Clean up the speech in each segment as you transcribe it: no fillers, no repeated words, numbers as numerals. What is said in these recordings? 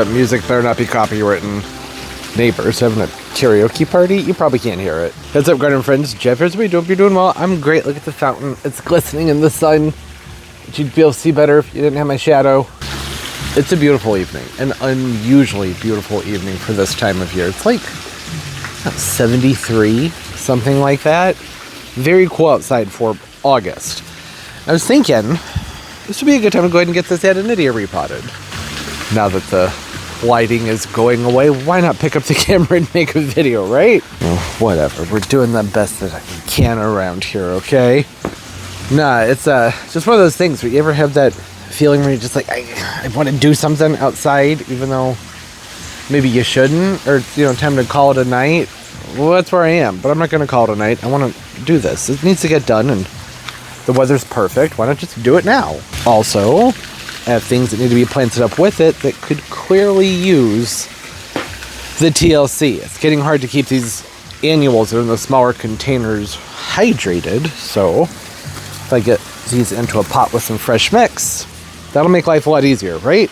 That music better not be copywritten. Neighbors having a karaoke party? You probably can't hear it. What's up, garden friends? Jeff here's me. Hope you're doing well. I'm great. Look at the fountain. It's glistening in the sun. You'd be able to see better if you didn't have my shadow. It's a beautiful evening. An unusually beautiful evening for this time of year. It's like 73, something like that. Very cool outside for August. I was thinking this would be a good time to go ahead and get this Adonidia repotted. Now that the lighting is going away, why not pick up the camera and make a video, right? Well, whatever. We're doing the best that I can around here, okay? Nah, it's just one of those things where you ever have that feeling where you're just like, I want to do something outside, even though maybe you shouldn't, or, you know, time to call it a night. Well, that's where I am, but I'm not going to call it a night. I want to do this. It needs to get done, and the weather's perfect. Why not just do it now? Also, I have things that need to be planted up with it that could clearly use the TLC. It's getting hard to keep these annuals that are in the smaller containers hydrated, so if I get these into a pot with some fresh mix, that'll make life a lot easier, right?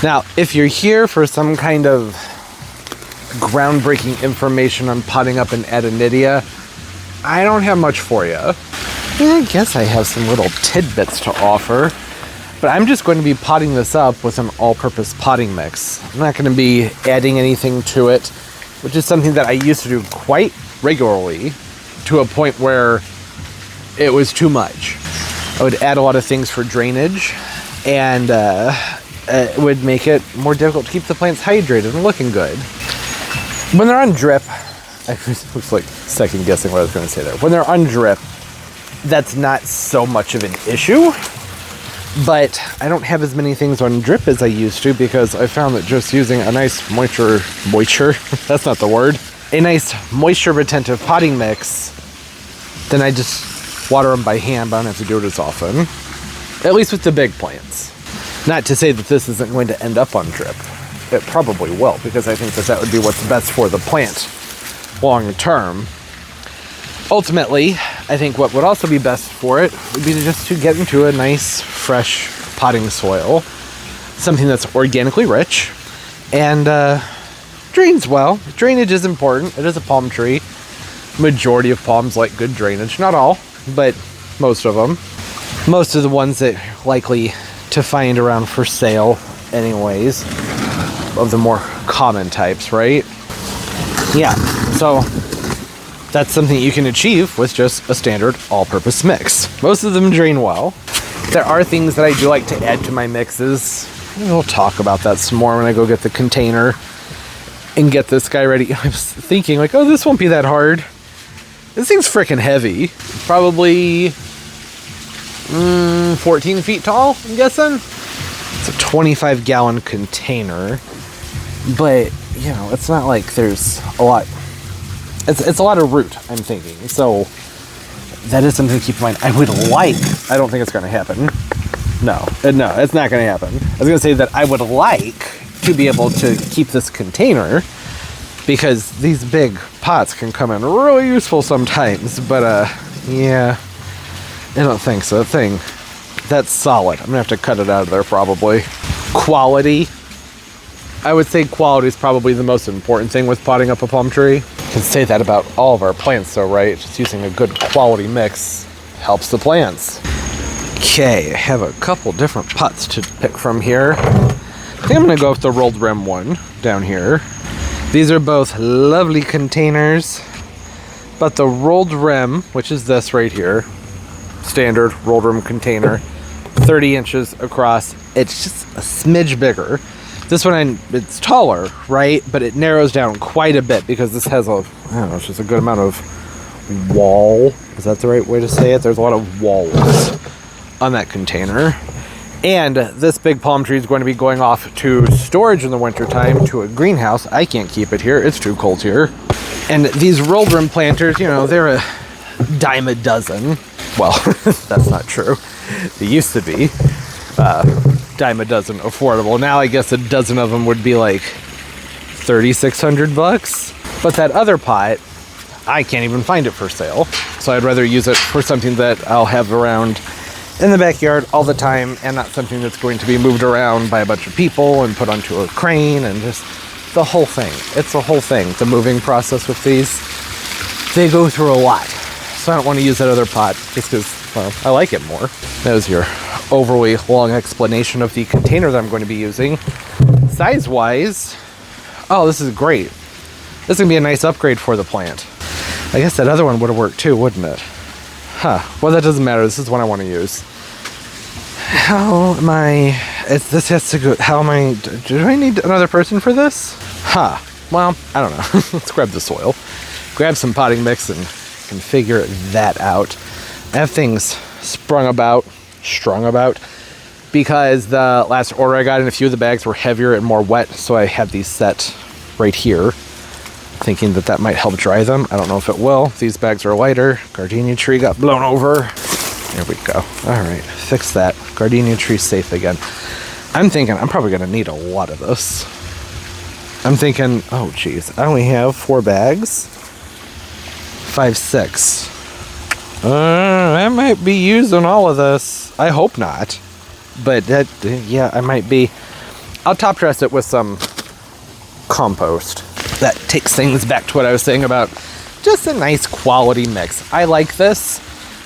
Now, if you're here for some kind of groundbreaking information on potting up an Adonidia, I don't have much for you. I guess I have some little tidbits to offer. But I'm just going to be potting this up with an all-purpose potting mix. I'm not going to be adding anything to it, which is something that I used to do quite regularly to a point where it was too much. I would add a lot of things for drainage, and it would make it more difficult to keep the plants hydrated and looking good. When they're on drip, I was like second guessing what I was going to say there. When they're on drip, that's not so much of an issue. But I don't have as many things on drip as I used to because I found that just using a nice moisture, that's not the word, a nice moisture retentive potting mix, then I just water them by hand, but I don't have to do it as often. At least with the big plants. Not to say that this isn't going to end up on drip. It probably will, because I think that that would be what's best for the plant long term. Ultimately, I think what would also be best for it would be to get into a nice, fresh potting soil. Something that's organically rich and drains well. Drainage is important. It is a palm tree. Majority of palms like good drainage. Not all, but most of them. Most of the ones that you're likely to find around for sale anyways. Of the more common types, right? Yeah, so that's something you can achieve with just a standard all-purpose mix. Most of them drain well. There are things that I do like to add to my mixes. We'll talk about that some more when I go get the container and get this guy ready. I was thinking like, oh, this won't be that hard. This thing's freaking heavy. Probably 14 feet tall, I'm guessing. It's a 25-gallon container. But, you know, it's not like there's a lot. It's a lot of root, I'm thinking. So that is something to keep in mind. I don't think it's going to happen. No, it's not going to happen. I was going to say that I would like to be able to keep this container because these big pots can come in really useful sometimes. But, yeah, I don't think so. That's solid. I'm going to have to cut it out of there probably. Quality. I would say quality is probably the most important thing with potting up a palm tree. You can say that about all of our plants though, right? Just using a good quality mix helps the plants. Okay, I have a couple different pots to pick from here. I think I'm going to go with the rolled rim one down here. These are both lovely containers, but the rolled rim, which is this right here, standard rolled rim container, 30 inches across, it's just a smidge bigger. This one, it's taller, right? But it narrows down quite a bit because this has it's just a good amount of wall. Is that the right way to say it? There's a lot of walls on that container. And this big palm tree is going to be going off to storage in the wintertime to a greenhouse. I can't keep it here. It's too cold here. And these rolled rim planters, you know, they're a dime a dozen. Well, that's not true. They used to be. Dime a dozen affordable. Now I guess a dozen of them would be like $3,600. But that other pot, I can't even find it for sale. So I'd rather use it for something that I'll have around in the backyard all the time and not something that's going to be moved around by a bunch of people and put onto a crane and just the whole thing. It's a whole thing. The moving process with these, they go through a lot. So I don't want to use that other pot just because, well, I like it more. That was your overly long explanation of the container that I'm going to be using. Size-wise, oh, this is great. This is going to be a nice upgrade for the plant. I guess that other one would have worked too, wouldn't it? Huh. Well, that doesn't matter. This is what I want to use. How am I... this has to go... How am I... Do I need another person for this? Huh. Well, I don't know. Let's grab the soil. Grab some potting mix and can figure that out. I have things strung about, because the last order I got in a few of the bags were heavier and more wet, so I have these set right here, thinking that that might help dry them. I don't know if it will. These bags are lighter. Gardenia tree got blown over. There we go. All right, fix that. Gardenia tree's safe again. I'm thinking I'm probably gonna need a lot of this. I'm thinking, oh geez, I only have 4 bags. 5, 6. I might be using all of this. I hope not. But that, yeah, I might be. I'll top dress it with some compost. That takes things back to what I was saying about just a nice quality mix. I like this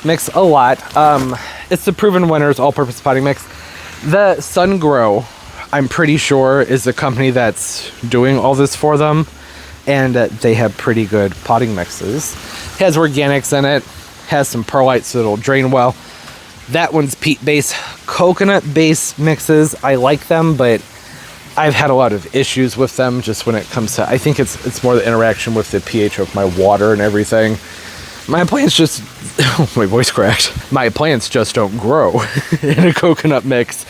mix a lot. It's the Proven Winners all-purpose potting mix. The Sun Grow, I'm pretty sure, is the company that's doing all this for them, and they have pretty good potting mixes. It has organics in it, has some perlite so it'll drain well. That one's peat base. Coconut base mixes, I like them, but I've had a lot of issues with them just when it comes to, I think it's more the interaction with the pH of my water and everything. My plants just, my voice cracked. My plants just don't grow in a coconut mix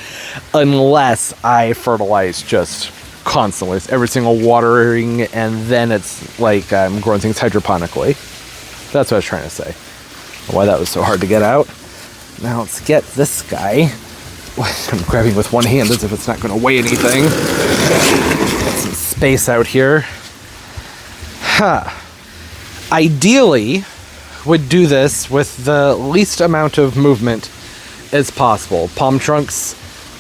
unless I fertilize just constantly. It's every single watering, and then it's like I'm growing things hydroponically. That's what I was trying to say. Why that was so hard to get out. Now let's get this guy. I'm grabbing with one hand as if it's not going to weigh anything. Get some space out here. Ideally, would do this with the least amount of movement as possible. Palm trunks,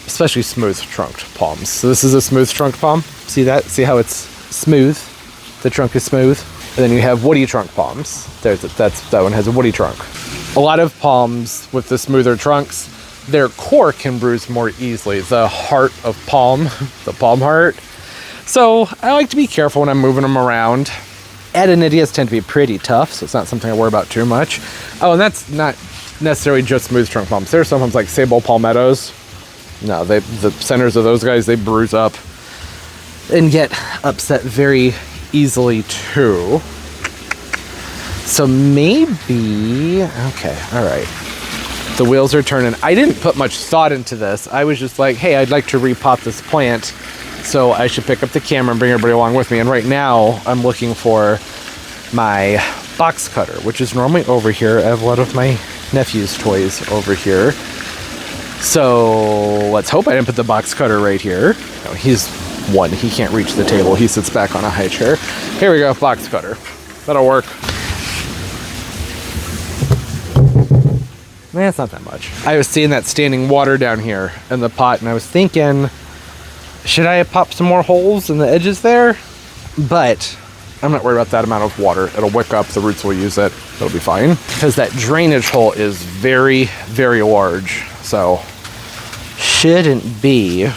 especially smooth trunked palms. So this is a smooth trunked palm. See that? See how it's smooth? The trunk is smooth. And then you have woody trunk palms. That one has a woody trunk. A lot of palms with the smoother trunks, their core can bruise more easily. The heart of palm, the palm heart. So I like to be careful when I'm moving them around. Adonidias tend to be pretty tough, so it's not something I worry about too much. Oh, and that's not necessarily just smooth trunk palms. There's some palms like sable palmettos. No, the centers of those guys, they bruise up and get upset very easily too. So maybe, okay, all right. The wheels are turning. I didn't put much thought into this. I was just like, hey, I'd like to repot this plant, so I should pick up the camera and bring everybody along with me. And right now, I'm looking for my box cutter, which is normally over here. I have a lot of my nephew's toys over here. So let's hope I didn't put the box cutter right here. No, he's one. He can't reach the table. He sits back on a high chair. Here we go, box cutter. That'll work. Man, it's not that much. I was seeing that standing water down here in the pot, and I was thinking, should I pop some more holes in the edges there? But I'm not worried about that amount of water. It'll wick up, the roots will use it. It'll be fine. Because that drainage hole is very, very large. So shouldn't be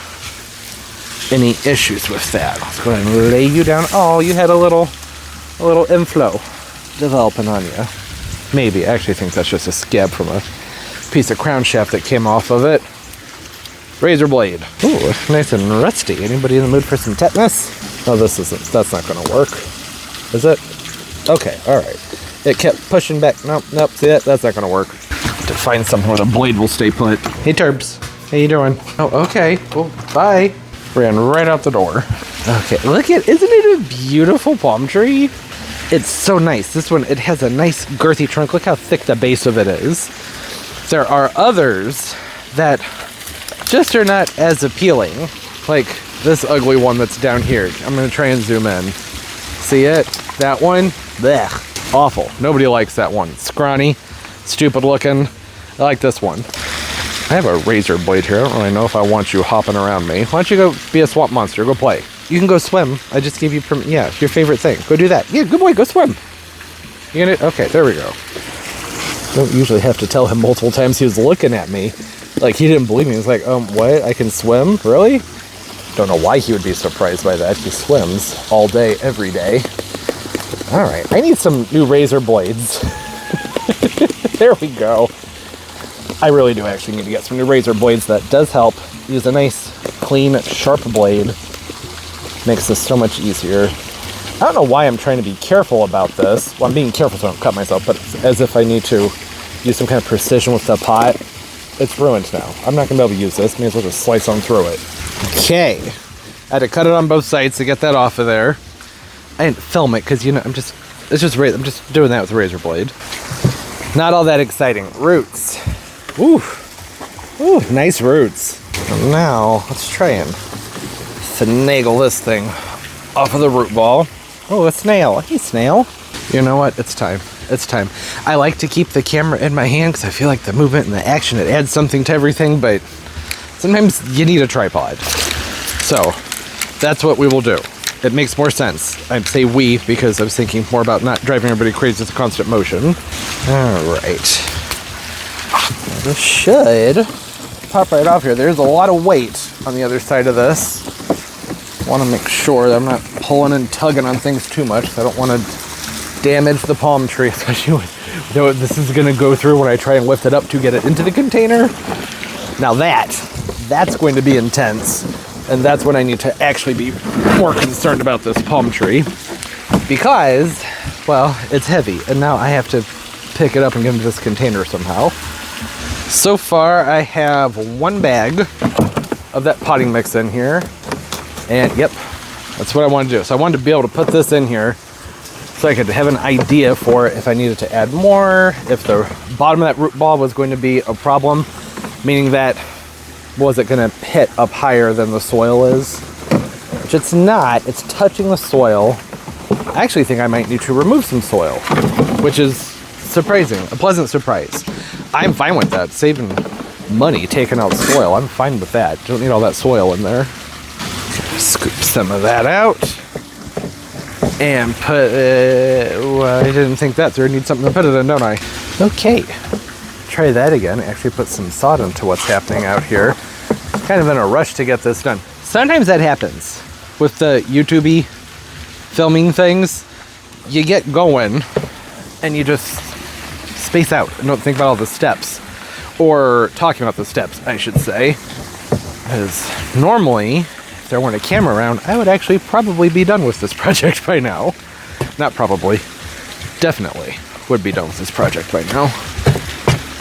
any issues with that. Let's go ahead and lay you down. Oh, you had a little inflow developing on you. Maybe. I actually think that's just a scab from a piece of crown shaft that came off of it. Razor blade. Ooh, nice and rusty. Anybody in the mood for some tetanus? Oh, this isn't. That's not going to work. Is it? Okay, all right. It kept pushing back. Nope. See that? That's not going to work. To find somewhere where the blade will stay put. Hey, Turbs. How you doing? Oh, okay. Well, bye. Ran right out the door. Okay, look at, isn't it a beautiful palm tree? It's so nice. This one, it has a nice girthy trunk. Look how thick the base of it is. There are others that just are not as appealing. Like this ugly one that's down here. I'm going to try and zoom in. See it? That one? Blech. Awful. Nobody likes that one. Scrawny, stupid looking. I like this one. I have a razor blade here. I don't really know if I want you hopping around me. Why don't you go be a swamp monster? Go play. You can go swim. I just gave you permission. Yeah, your favorite thing. Go do that. Yeah, good boy. Go swim. You gonna? Okay, there we go. Don't usually have to tell him multiple times. He was looking at me like he didn't believe me. He's like, what? I can swim? Really? Don't know why he would be surprised by that. He swims all day, every day. All right, I need some new razor blades. There we go. I really do actually need to get some new razor blades. That does help. Use a nice, clean, sharp blade. Makes this so much easier. I don't know why I'm trying to be careful about this. Well, I'm being careful so I don't cut myself, but as if I need to use some kind of precision with the pot. It's ruined now. I'm not going to be able to use this. May as well just slice on through it. Okay. I had to cut it on both sides to get that off of there. I didn't film it because, I'm just doing that with a razor blade. Not all that exciting. Roots. Ooh. Ooh, nice roots. And now, let's try and finagle this thing off of the root ball. Oh, a snail. Hey, snail. You know what? It's time. It's time. I like to keep the camera in my hand because I feel like the movement and the action, it adds something to everything, but sometimes you need a tripod. So, that's what we will do. It makes more sense. I'd say we because I was thinking more about not driving everybody crazy with constant motion. All right. This should pop right off here. There's a lot of weight on the other side of this. Want to make sure that I'm not pulling and tugging on things too much. I don't want to damage the palm tree, especially with this is going to go through when I try and lift it up to get it into the container. Now that's going to be intense, and that's when I need to actually be more concerned about this palm tree because, well, it's heavy, and now I have to pick it up and get into this container somehow. So far, I have one bag of that potting mix in here. And yep, that's what I want to do. So I wanted to be able to put this in here so I could have an idea for if I needed to add more, if the bottom of that root ball was going to be a problem, meaning that was it going to hit up higher than the soil is, which it's not. It's touching the soil. I actually think I might need to remove some soil, which is surprising, a pleasant surprise. I'm fine with that, saving money taking out soil. I'm fine with that. Don't need all that soil in there. Scoop some of that out and put I didn't think that through. I need something to put it in, don't I? Okay, try that again. Actually put some sod into what's happening out here. Kind of in a rush to get this done. Sometimes that happens with the YouTube-y filming things. You get going and you just space out and don't think about all the steps, or talking about the steps, I should say, because normally if there weren't a camera around, I would actually probably be done with this project by now. Not probably, definitely would be done with this project by now.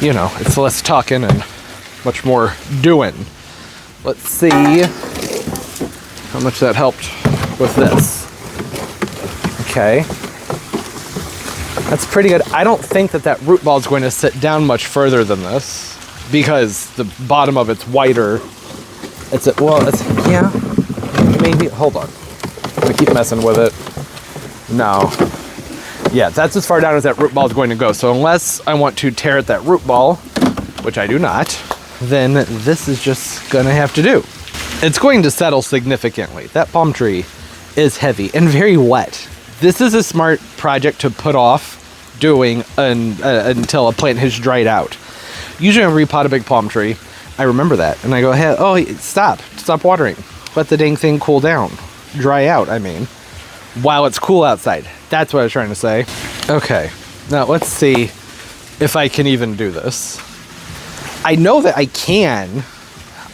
It's less talking and much more doing. Let's see how much that helped with this. Okay. That's pretty good. I don't think that root ball is going to sit down much further than this because the bottom of it's wider. Yeah, maybe, hold on. I'm gonna keep messing with it. No. Yeah, that's as far down as that root ball is going to go. So unless I want to tear at that root ball, which I do not, then this is just gonna have to do. It's going to settle significantly. That palm tree is heavy and very wet. This is a smart project to put off doing until a plant has dried out. Usually when I repot a big palm tree, I remember that and I go, hey, stop watering. Let the dang thing cool down. Dry out, I mean. While it's cool outside. That's what I was trying to say. Okay, now let's see if I can even do this. I know that I can.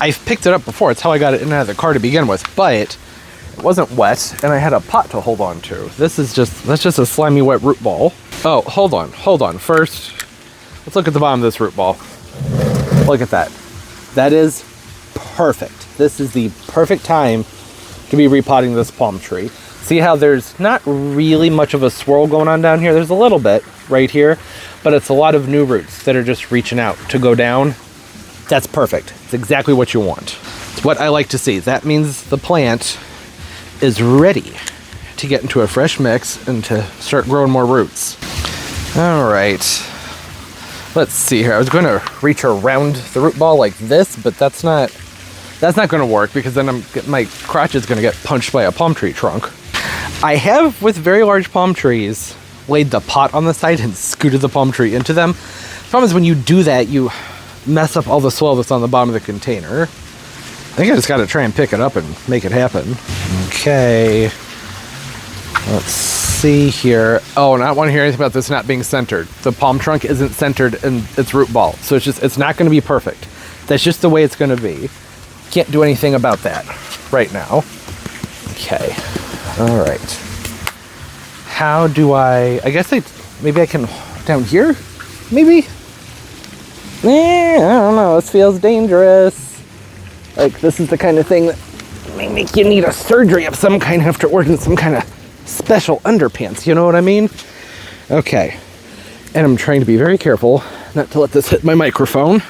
I've picked it up before. It's how I got it in and out of the car to begin with, but it wasn't wet and I had a pot to hold on to. That's just a slimy wet root ball. Oh, hold on. First, let's look at the bottom of this root ball. Look at that. That is perfect. This is the perfect time to be repotting this palm tree. See how there's not really much of a swirl going on down here? There's a little bit right here, but it's a lot of new roots that are just reaching out to go down. That's perfect. It's exactly what you want. It's what I like to see. That means the plant is ready to get into a fresh mix and to start growing more roots. All right. Let's see here. I was going to reach around the root ball like this, but that's not going to work because then my crotch is going to get punched by a palm tree trunk. I have, with very large palm trees, laid the pot on the side and scooted the palm tree into them. The problem is when you do that, you mess up all the soil that's on the bottom of the container. I think I just got to try and pick it up and make it happen. Okay. Let's see here. Oh, and I don't want to hear anything about this not being centered. The palm trunk isn't centered in its root ball. So it's not going to be perfect. That's just the way it's going to be. Can't do anything about that right now. Okay. All right. How do I guess maybe I can down here? Maybe? I don't know. This feels dangerous. Like this is the kind of thing that may make you need a surgery of some kind after ordering some kind of special underpants. You know what I mean? Okay. And I'm trying to be very careful not to let this hit my microphone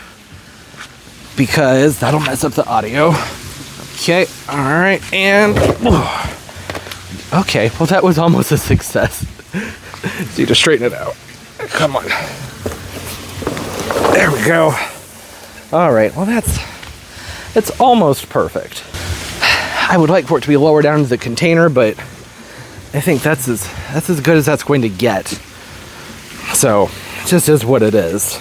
because that'll mess up the audio. Okay. All right. And okay. Well, that was almost a success. Need to straighten it out. Come on. There we go. All right. Well, it's almost perfect. I would like for it to be lower down into the container, but I think that's as good as that's going to get. So, it just is what it is.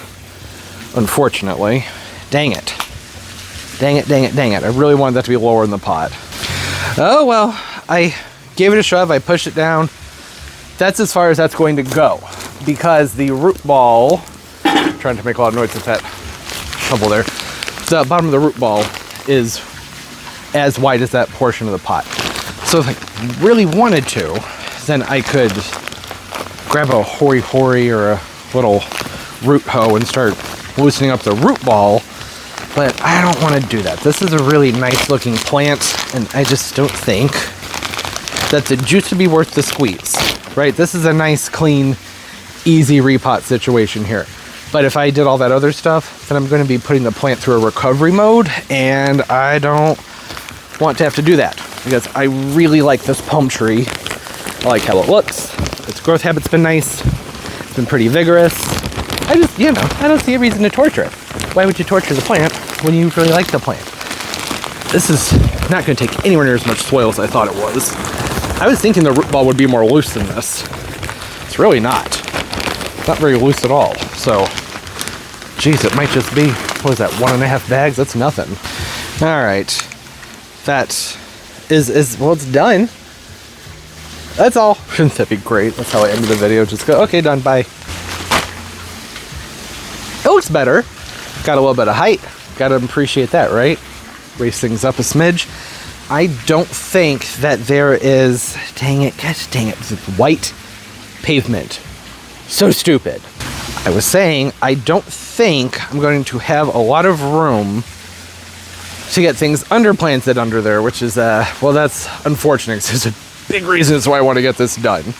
Unfortunately. Dang it. Dang it, dang it, dang it. I really wanted that to be lower in the pot. Oh, well, I gave it a shove. I pushed it down. That's as far as that's going to go. Because the root ball, I'm trying to make a lot of noise with that shovel there. The bottom of the root ball is as wide as that portion of the pot. So if I really wanted to, then I could grab a hory or a little root hoe and start loosening up the root ball. But I don't want to do that. This is a really nice looking plant, and I just don't think that the juice would be worth the squeeze, right? This is a nice, clean, easy repot situation here. But if I did all that other stuff, then I'm going to be putting the plant through a recovery mode, and I don't want to have to do that because I really like this palm tree. I like how it looks. Its growth habit's been nice. It's been pretty vigorous. I just, I don't see a reason to torture it. Why would you torture the plant when you really like the plant? This is not going to take anywhere near as much soil as I thought it was. I was thinking the root ball would be more loose than this. It's really not. It's not very loose at all. So, geez, it might just be, what is that, 1.5 bags? That's nothing. All right. That is well, it's done. That's all. Shouldn't that be great? That's how I ended the video. Just go, okay, done, bye. It looks better. Got a little bit of height. Gotta appreciate that, right? Raise things up a smidge. I don't think that there is, dang it, gosh dang it, white pavement. So stupid. I was saying, I don't think I'm going to have a lot of room to get things underplanted under there, which is, well, that's unfortunate. There's a big reason that's why I want to get this done.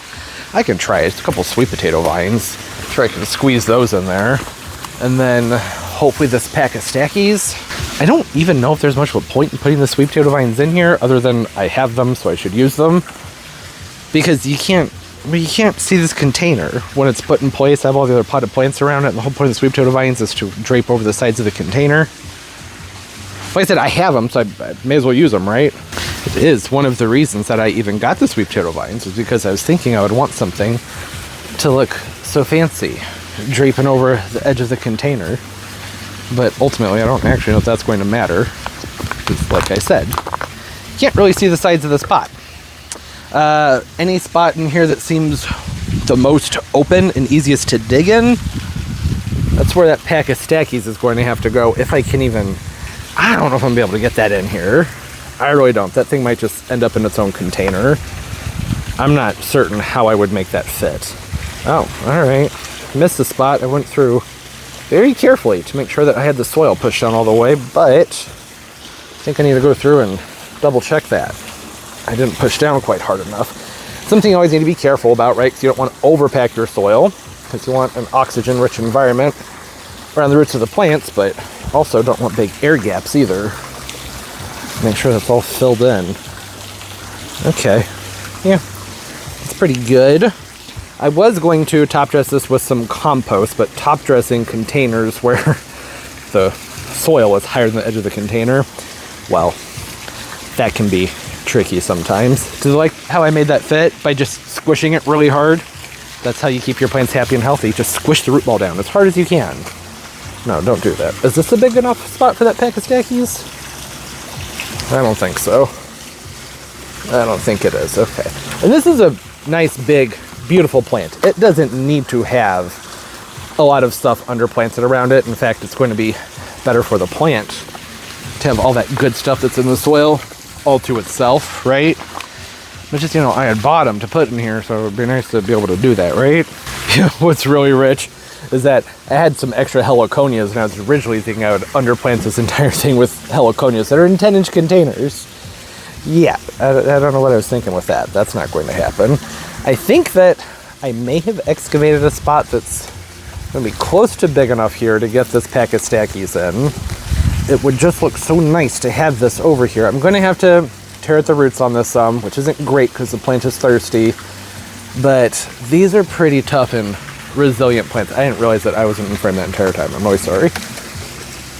I can try it. It's a couple sweet potato vines. Sure, I can squeeze those in there. And then hopefully this pack of stackies. I don't even know if there's much of a point in putting the sweet potato vines in here other than I have them, so I should use them. Because you can't see this container when it's put in place. I have all the other potted plants around it, and the whole point of the sweet potato vines is to drape over the sides of the container. Like I said, I have them, so I may as well use them, right? It is one of the reasons that I even got the sweet potato vines, was because I was thinking I would want something to look so fancy, draping over the edge of the container. But ultimately, I don't actually know if that's going to matter, because like I said, you can't really see the sides of this pot. Any spot in here that seems the most open and easiest to dig in, that's where that pack of stackies is going to have to go, if I can even. I don't know if I'm going to be able to get that in here. I really don't. That thing might just end up in its own container. I'm not certain how I would make that fit. Oh, all right. Missed the spot. I went through very carefully to make sure that I had the soil pushed down all the way, but I think I need to go through and double check that. I didn't push down quite hard enough. Something you always need to be careful about, right? Because you don't want to overpack your soil, because you want an oxygen-rich environment around the roots of the plants, but also don't want big air gaps either. Make sure that's all filled in. Okay. Yeah. It's pretty good. I was going to top dress this with some compost, but top dressing containers where the soil is higher than the edge of the container, well, that can be tricky sometimes. Do you like how I made that fit by just squishing it really hard? That's how you keep your plants happy and healthy. Just squish the root ball down as hard as you can. No, don't do that. Is this a big enough spot for that pack of stackies? I don't think so. I don't think it is. Okay. And this is a nice, big, beautiful plant. It doesn't need to have a lot of stuff underplanted around it. In fact, it's going to be better for the plant to have all that good stuff that's in the soil all to itself, right? But just, I had bottom to put in here, so it would be nice to be able to do that, right? What's really rich is that I had some extra heliconias, and I was originally thinking I would underplant this entire thing with heliconias that are in 10-inch containers. Yeah, I don't know what I was thinking with that. That's not going to happen. I think that I may have excavated a spot that's going to be close to big enough here to get this pack of stackies in. It would just look so nice to have this over here. I'm going to have to tear at the roots on this some, which isn't great because the plant is thirsty, but these are pretty tough and resilient plants. I didn't realize that I wasn't in frame that entire time. I'm really sorry.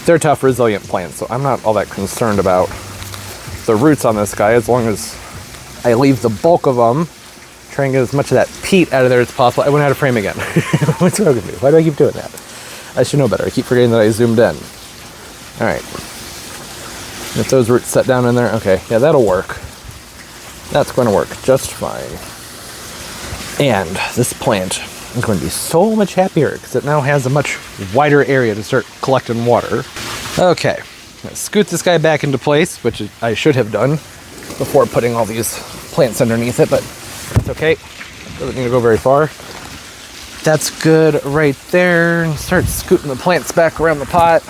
They're tough, resilient plants, so I'm not all that concerned about the roots on this guy as long as I leave the bulk of them, try and get as much of that peat out of there as possible. I went out of frame again. What's wrong with me? Why do I keep doing that? I should know better. I keep forgetting that I zoomed in. All right. If those roots set down in there, okay, yeah, that'll work. That's going to work just fine. And this plant is going to be so much happier because it now has a much wider area to start collecting water. Okay. Scoot this guy back into place, which I should have done before putting all these plants underneath it, but it's okay. Doesn't need to go very far. That's good right there. Start scooting the plants back around the pot.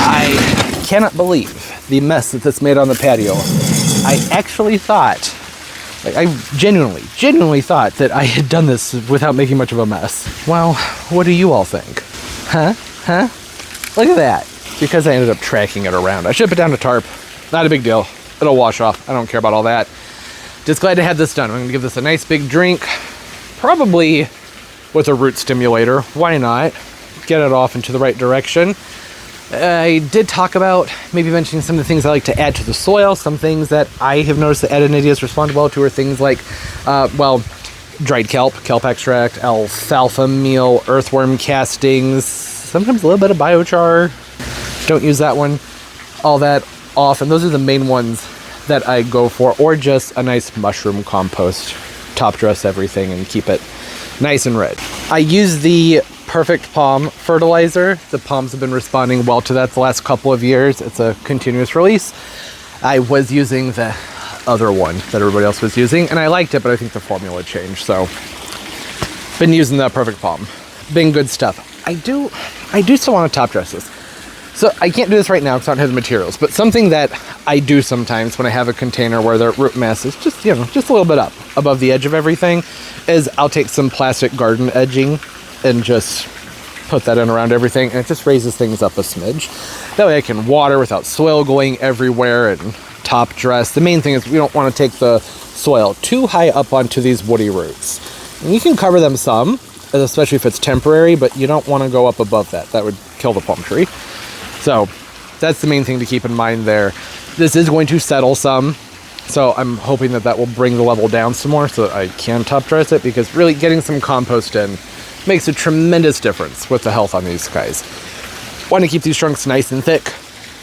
I cannot believe the mess that this made on the patio. I actually thought, I genuinely thought that I had done this without making much of a mess. Well, what do you all think? Huh? Look at that. Because I ended up tracking it around. I should put down a tarp. Not a big deal. It'll wash off. I don't care about all that. Just glad to have this done. I'm going to give this a nice big drink. Probably with a root stimulator. Why not? Get it off into the right direction. I did talk about maybe mentioning some of the things I like to add to the soil. Some things that I have noticed that Adonidia has responded well to are things like, dried kelp extract, alfalfa meal, earthworm castings, sometimes a little bit of biochar. Don't use that one all that often. Those are the main ones that I go for, or just a nice mushroom compost. Top dress everything and keep it nice and red. I use the Perfect Palm fertilizer. The palms have been responding well to that the last couple of years. It's a continuous release. I was using the other one that everybody else was using, and I liked it, but I think the formula changed, so been using the Perfect Palm. Been good stuff. I do still want to top dress this. So I can't do this right now because I don't have the materials, but something that I do sometimes when I have a container where the root mass is just a little bit up above the edge of everything is I'll take some plastic garden edging and just put that in around everything, and it just raises things up a smidge. That way I can water without soil going everywhere and top dress. The main thing is we don't want to take the soil too high up onto these woody roots. And you can cover them some, especially if it's temporary, but you don't want to go up above that. That would kill the palm tree. So that's the main thing to keep in mind there. This is going to settle some, so I'm hoping that will bring the level down some more so that I can top dress it, because really getting some compost in makes a tremendous difference with the health on these guys. Want to keep these trunks nice and thick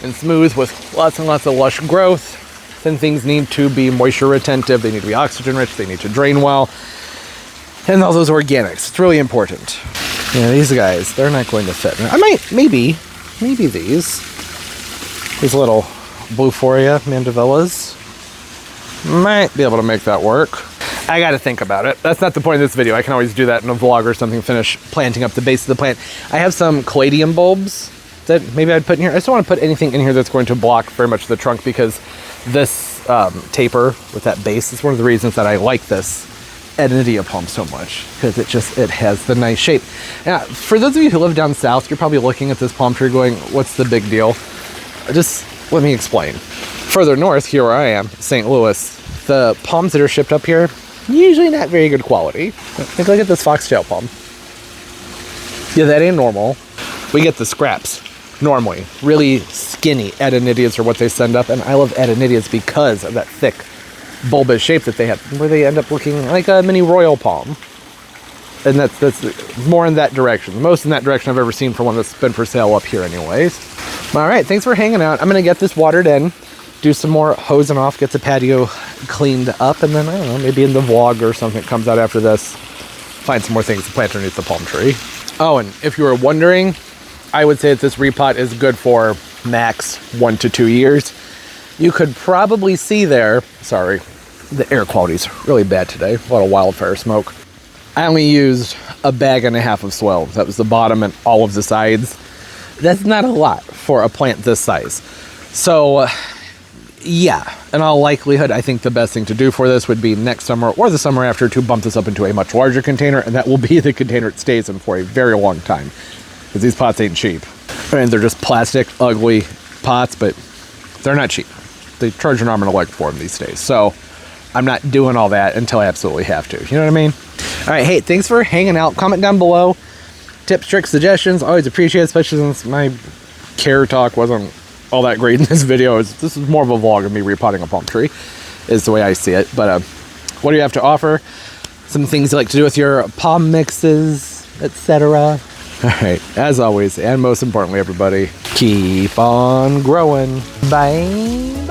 and smooth with lots and lots of lush growth. Then things need to be moisture retentive, they need to be oxygen rich, they need to drain well, and all those organics. It's really important. Yeah, these guys, they're not going to fit. I might, maybe these little Blueforia mandavillas might be able to make that work. I got to think about it. That's not the point of this video. I can always do that in a vlog or something, finish planting up the base of the plant. I have some caladium bulbs that maybe I'd put in here. I just don't want to put anything in here that's going to block very much the trunk, because this taper with that base is one of the reasons that I like this Adonidia palm so much, because it has the nice shape. Now, for those of you who live down south, you're probably looking at this palm tree going, what's the big deal? Just let me explain. Further north, here where I am, St. Louis, the palms that are shipped up here, Usually not very good quality. Like, look at this foxtail palm. Yeah, that ain't normal. We get the scraps normally. Really skinny Adonidias are what they send up, and I love Adonidias because of that thick, bulbous shape that they have, where they end up looking like a mini royal palm. And that's more in that direction. Most in that direction I've ever seen for one that's been for sale up here anyways. All right, thanks for hanging out. I'm gonna get this watered in, do some more hosing off, get the patio cleaned up, and then, I don't know, maybe in the vlog or something that comes out after this, find some more things to plant underneath the palm tree. Oh, and if you were wondering, I would say that this repot is good for max 1 to 2 years. You could probably see there, sorry, the air quality's really bad today, a lot of wildfire smoke. I only used a bag and a half of swell. That was the bottom and all of the sides. That's not a lot for a plant this size. So, yeah, in all likelihood, I think the best thing to do for this would be next summer or the summer after to bump this up into a much larger container, and that will be the container it stays in for a very long time, because these pots ain't cheap. I mean, they're just plastic, ugly pots, but they're not cheap. They charge an arm and a leg for them these days. So I'm not doing all that until I absolutely have to. You know what I mean? All right, hey, thanks for hanging out. Comment down below. Tips, tricks, suggestions. Always appreciate it, especially since my care talk wasn't all that great in this video. This is more of a vlog of me repotting a palm tree, is the way I see it. But what do you have to offer? Some things you like to do with your palm mixes, etc. All right, as always, and most importantly, everybody, keep on growing. Bye.